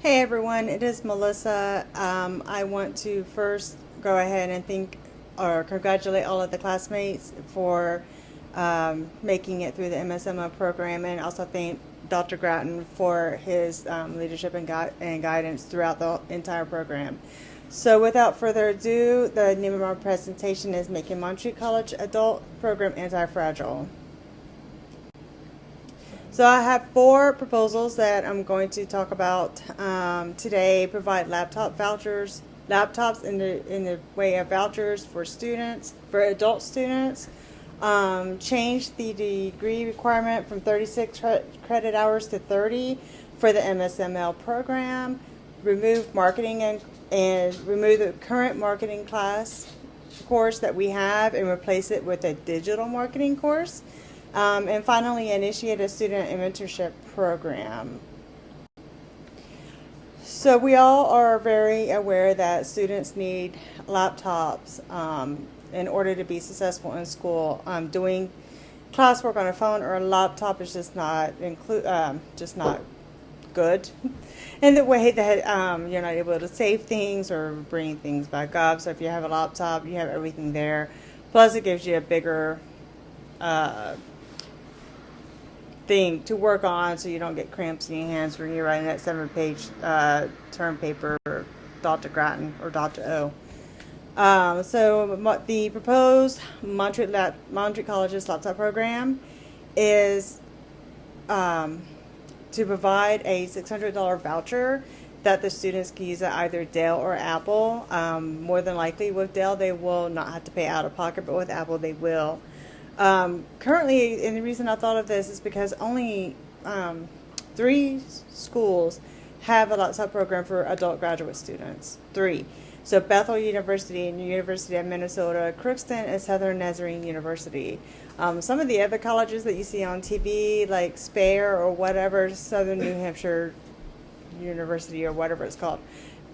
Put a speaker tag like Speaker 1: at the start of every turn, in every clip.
Speaker 1: Hey everyone, it is Melissa. I want to first go ahead and thank or congratulate all of the classmates for making it through the MSMO program, and also thank Dr. Grattan for his leadership and guidance throughout the entire program. So without further ado, the name of our presentation is Making Montreat College Adult Program Antifragile. So I have four proposals that I'm going to talk about today. Provide laptops in the way of vouchers for students, for adult students. Change the degree requirement from 36 credit hours to 30 for the MSML program. Remove marketing and remove the current marketing course that we have and replace it with a digital marketing course. And finally, initiate a student mentorship program. So we all are very aware that students need laptops in order to be successful in school. Doing classwork on a phone or a laptop is just not good. In the way that you're not able to save things or bring things back up. So if you have a laptop, you have everything there. Plus, it gives you a bigger thing to work on, so you don't get cramps in your hands when you're writing that 7-page term paper, Dr. Grattan or Dr. O. So the proposed Montreat College's laptop program is to provide a $600 voucher that the students can use at either Dell or Apple. More than likely with Dell, they will not have to pay out of pocket, but with Apple, they will. Currently, and the reason I thought of this is because only 3 schools have a laptop program for adult graduate students. 3. So Bethel University and University of Minnesota, Crookston, and Southern Nazarene University. Some of the other colleges that you see on TV, like Speyer or whatever, Southern New Hampshire University or whatever it's called,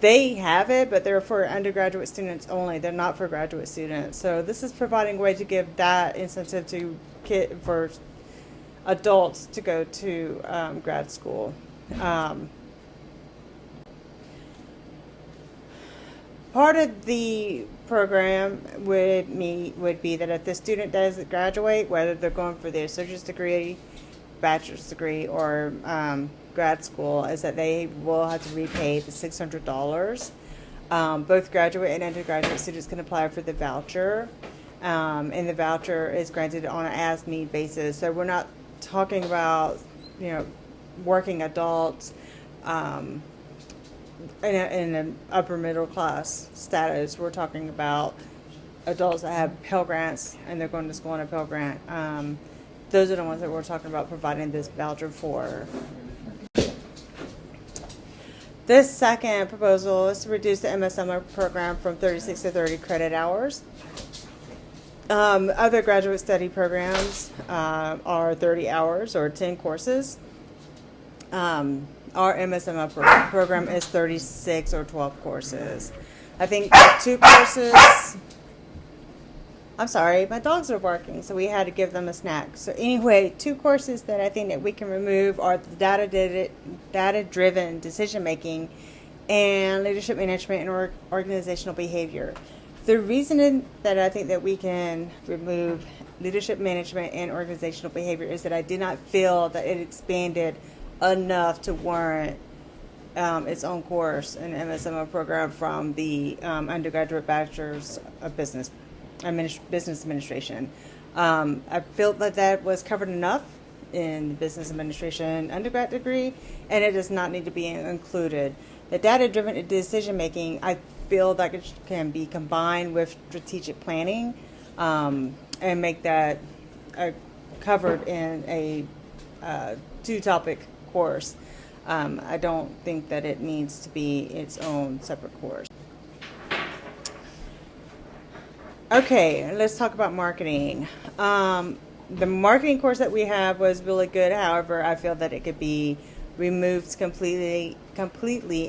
Speaker 1: they have it, but they're for undergraduate students only. They're not for graduate students. So this is providing a way to give that incentive for adults to go to grad school. Part of the program would be that if the student does graduate, whether they're going for their associate's degree, bachelor's degree, or grad school, is that they will have to repay the $600. Both graduate and undergraduate students can apply for the voucher, and the voucher is granted on an as-need basis. So we're not talking about, working adults in an upper middle class status. We're talking about adults that have Pell Grants and they're going to school on a Pell Grant. Those are the ones that we're talking about providing this voucher for. This second proposal is to reduce the MSMO program from 36 to 30 credit hours. Other graduate study programs are 30 hours or 10 courses. Our MSMO program is 36 or 12 courses. I think 2 courses. I'm sorry, my dogs are barking, so we had to give them a snack. So anyway, 2 courses that I think that we can remove are the data-driven decision-making and leadership management and organizational behavior. The reason that I think that we can remove leadership management and organizational behavior is that I did not feel that it expanded enough to warrant its own course in the MSMO program from the undergraduate bachelor's of business administration. I felt that was covered enough in the business administration undergrad degree, and it does not need to be included. The data-driven decision-making, I feel that it can be combined with strategic planning and make that covered in a 2-topic course. I don't think that it needs to be its own separate course. Okay, let's talk about marketing. The marketing course that we have was really good. However, I feel that it could be removed completely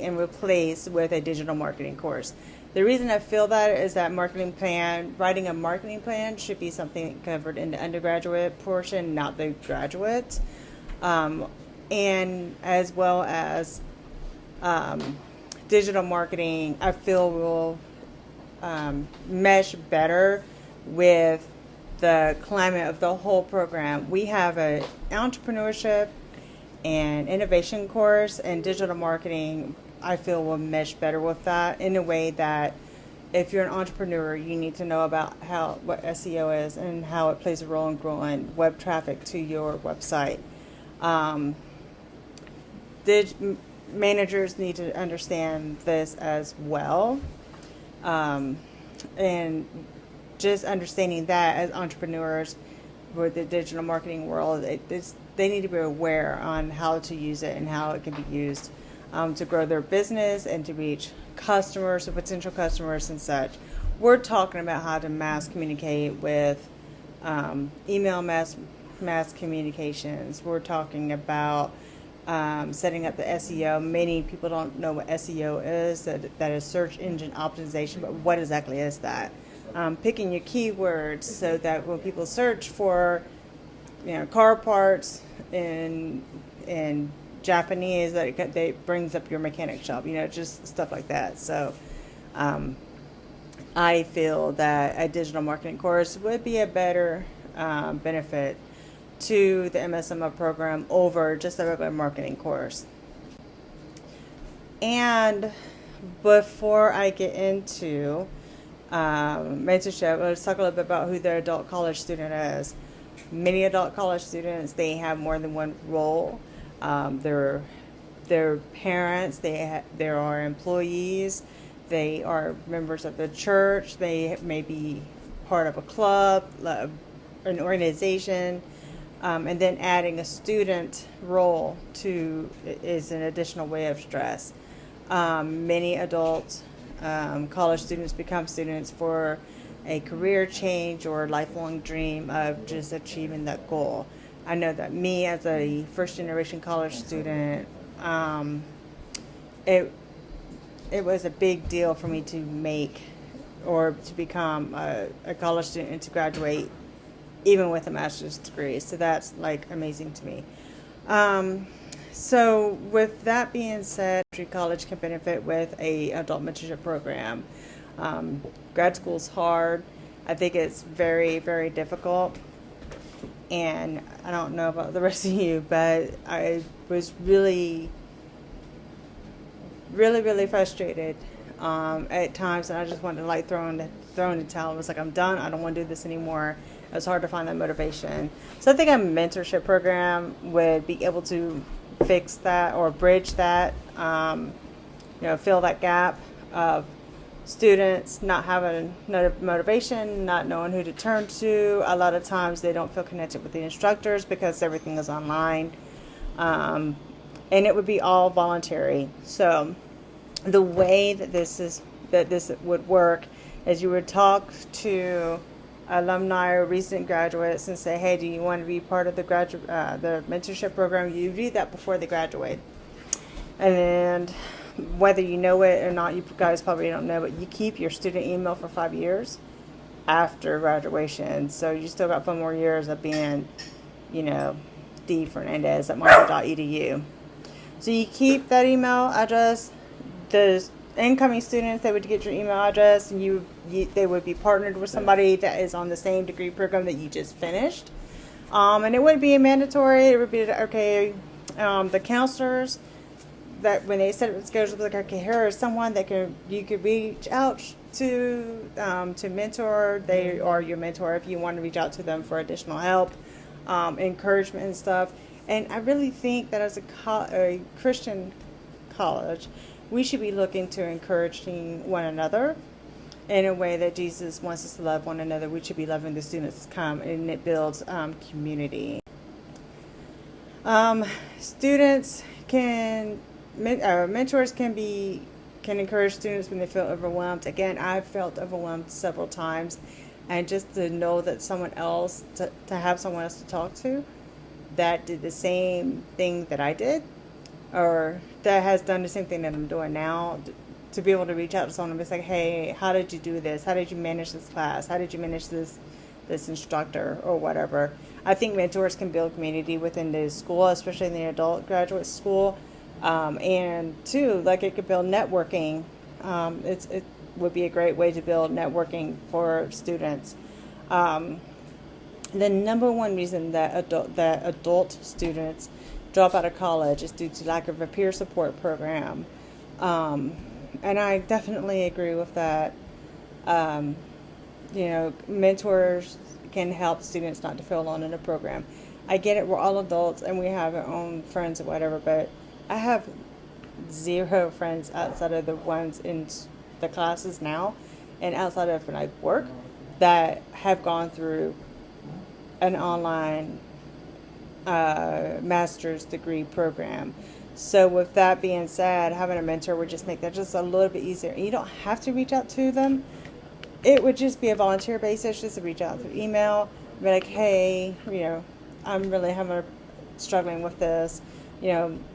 Speaker 1: and replaced with a digital marketing course. The reason I feel that is that writing a marketing plan should be something covered in the undergraduate portion, not the graduate. And as well as digital marketing, I feel will mesh better with the climate of the whole program. We have an entrepreneurship and innovation course, and digital marketing I feel will mesh better with that in a way that if you're an entrepreneur, you need to know about what SEO is and how it plays a role in growing web traffic to your website. Managers need to understand this as well. And just understanding that as entrepreneurs with the digital marketing world, they need to be aware on how to use it and how it can be used to grow their business and to reach customers or potential customers and such. We're talking about how to mass communicate with email mass communications. We're talking about setting up the SEO. Many people don't know what SEO is. That is search engine optimization, but what exactly is that? Picking your keywords so that when people search for, car parts in Japanese, that it brings up your mechanic shop. Just stuff like that. So, I feel that a digital marketing course would be a better benefit to the MSMO program over just a regular marketing course. And before I get into mentorship, let's talk a little bit about who the adult college student is. Many adult college students, they have more than one role. They're parents, there are employees, they are members of the church, they may be part of a club, an organization, and then adding a student role is an additional way of stress. Many adults, college students become students for a career change or lifelong dream of just achieving that goal. I know that me as a first generation college student, it was a big deal for me to make or to become a college student and to graduate even with a master's degree. So that's amazing to me. So with that being said, college can benefit with a adult mentorship program. Grad school's hard. I think it's very, very difficult. And I don't know about the rest of you, but I was really, really, really frustrated at times, and I just wanted to throw in the towel. I was like, I'm done. I don't want to do this anymore. It was hard to find that motivation. So I think a mentorship program would be able to fix that or bridge that, fill that gap of students not having motivation, not knowing who to turn to. A lot of times they don't feel connected with the instructors because everything is online. And it would be all voluntary. So the way that this would work is you would talk to alumni or recent graduates and say, hey, do you want to be part of the mentorship program? You do that before they graduate. And whether you know it or not, you guys probably don't know, but you keep your student email for 5 years after graduation. So you still got 5 more years of being, D. Fernandez at Montreat.edu. So you keep that email address. The incoming students, they would get your email address, and they would be partnered with somebody that is on the same degree program that you just finished. And it wouldn't be mandatory. It would be, the counselors, that when they set up the schedule, like, okay, here is someone that you could reach out to mentor. They are your mentor if you want to reach out to them for additional help, encouragement and stuff. And I really think that as a Christian college, we should be looking to encouraging one another in a way that Jesus wants us to love one another. We should be loving the students come, and it builds community. Students mentors can encourage students when they feel overwhelmed. Again, I've felt overwhelmed several times, and just to know that someone else, to have someone else to talk to that did the same thing that I did, or that has done the same thing that I'm doing now, to be able to reach out to someone and be like, hey, how did you do this? How did you manage this class? How did you manage this instructor or whatever? I think mentors can build community within the school, especially in the adult graduate school. And two, like it could build networking. It would be a great way to build networking for students. The number one reason that adult students drop out of college is due to lack of a peer support program. And I definitely agree with that. Mentors can help students not to feel alone in a program. I get it, we're all adults and we have our own friends or whatever, but I have zero friends outside of the ones in the classes now and outside of like work that have gone through an online master's degree program. So with that being said, having a mentor would just make that just a little bit easier. You don't have to reach out to them. It would just be a volunteer basis, just to reach out through email, be like, hey, I'm really struggling with this.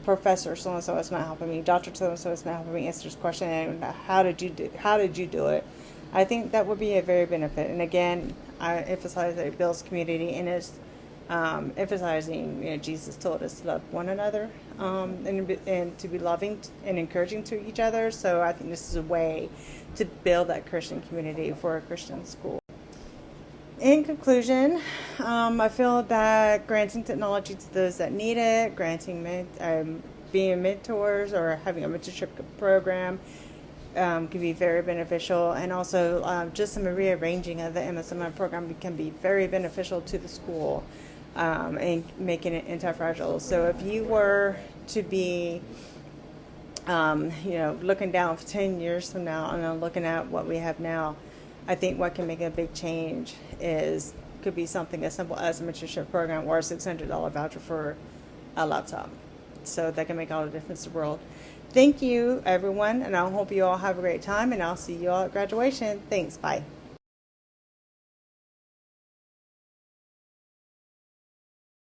Speaker 1: Professor so and so is not helping me. Doctor so and so is not helping me answer this question. And how did you do it? I think that would be a very benefit. And again, I emphasize that it builds community and is emphasizing, Jesus told us to love one another and to be loving and encouraging to each other. So I think this is a way to build that Christian community for a Christian school. In conclusion, I feel that granting technology to those that need it, being mentors or having a mentorship program can be very beneficial, and also just some rearranging of the MSMI program can be very beneficial to the school and making it anti-fragile. So if you were to be looking down for 10 years from now and looking at what we have now, I think what can make a big change could be something as simple as a mentorship program or a $600 voucher for a laptop. So that can make all the difference in the world. Thank you, everyone, and I hope you all have a great time, and I'll see you all at graduation. Thanks. Bye.